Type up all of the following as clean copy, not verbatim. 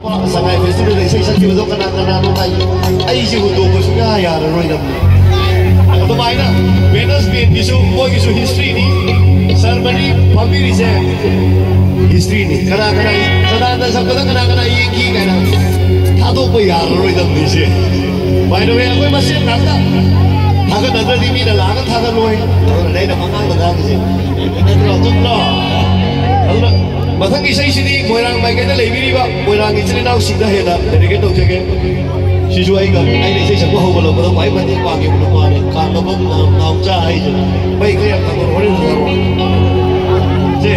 Sangai festival ini saya sakit betul kena nonton. Aisi untuk bersuka ya roy dam. Atau mana? Venus bin isu, boy isu history ni. Ceremony pamiri se history ni. Kena sedang sabda kena iki kena. Atau boy ya roy dam ni se. By the way, aku masih nakta. Aku nanti di mana lah? Aku tak tahu. Lain dah mangang mangang ni. Nanti lah tu lah. Matang isai sini, moirang mai kita lebih riba, moirang isai nak singgah hena, dari kita tu je. Siswa ini, ini isai semua hal kalau kalau mai mandi pagi belum ada, kalau belum mau cai je, baik kerja kalau orang orang. Je,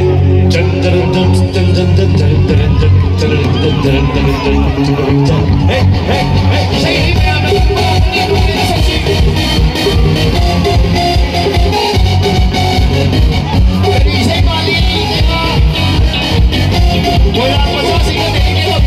jan jan jan jan jan jan jan jan jan jan jan jan. Hey, isai ini apa? Isai balik. Boy, apa sah sih kan ini kita?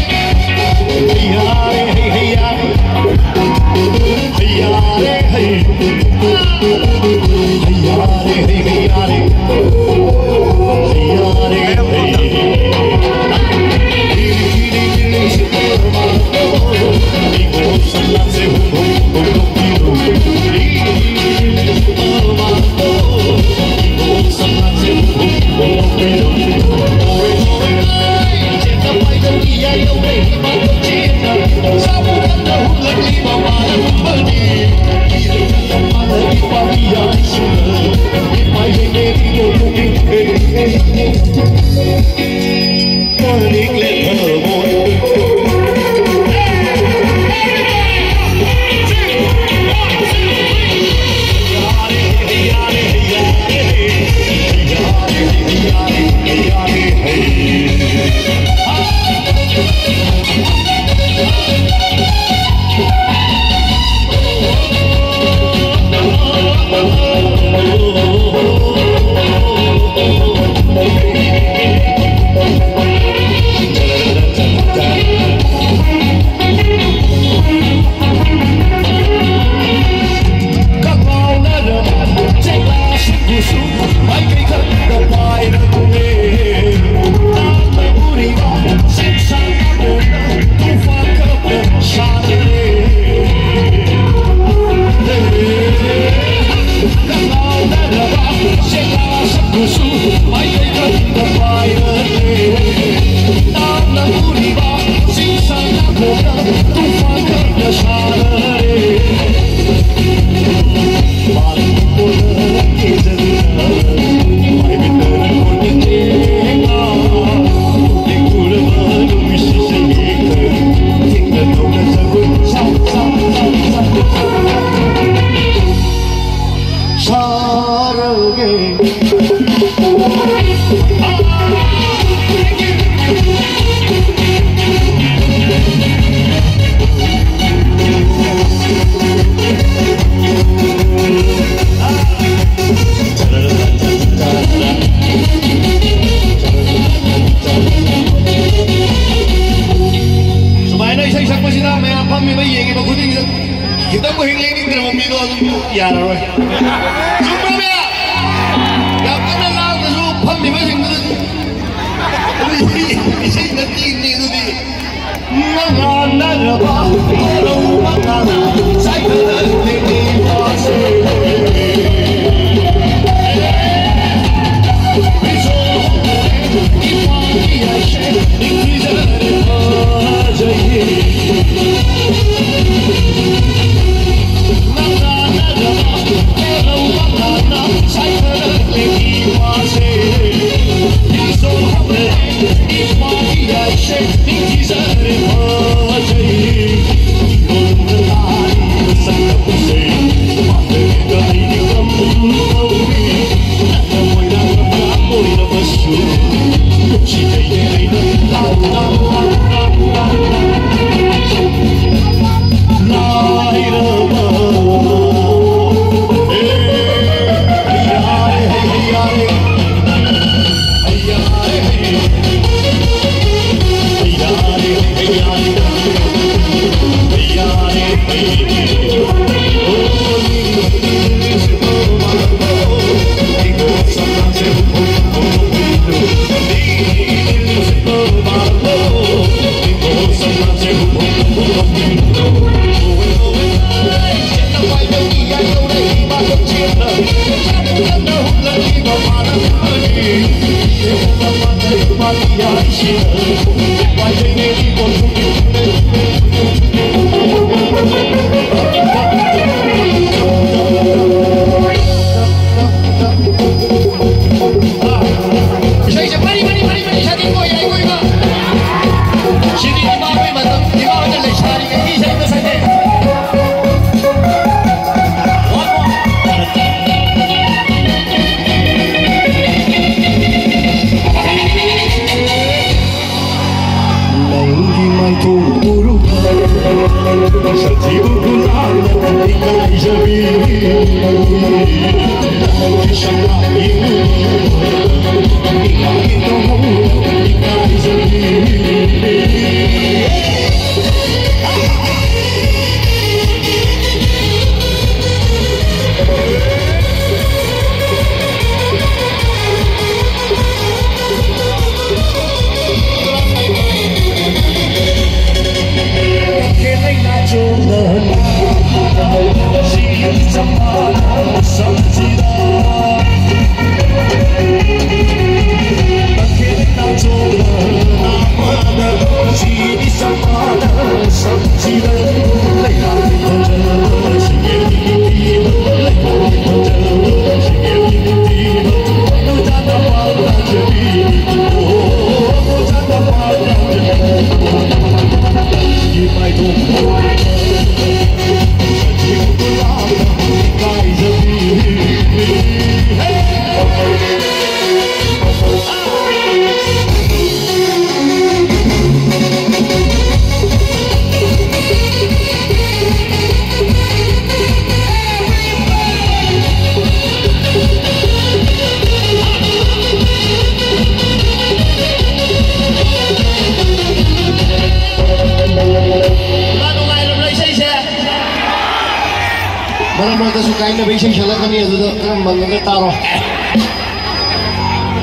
Kita mau hilang ini dengan mobil itu ya lah. Jumpa ya. Yang mana lah tu pam ni macam tu. Ini nanti ini tu di. Mana nak apa? Kalau mana saya boleh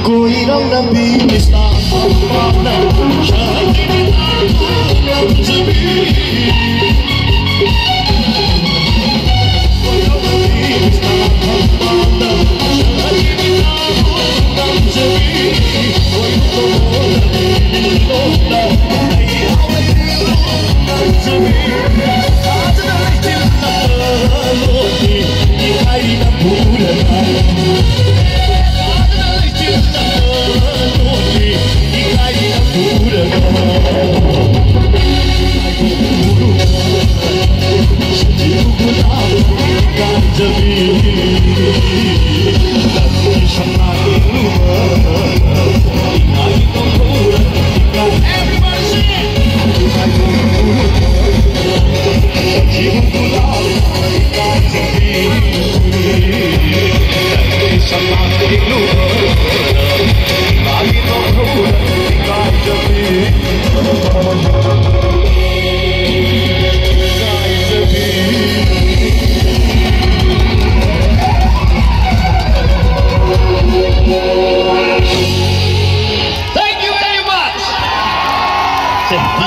Koirang nabi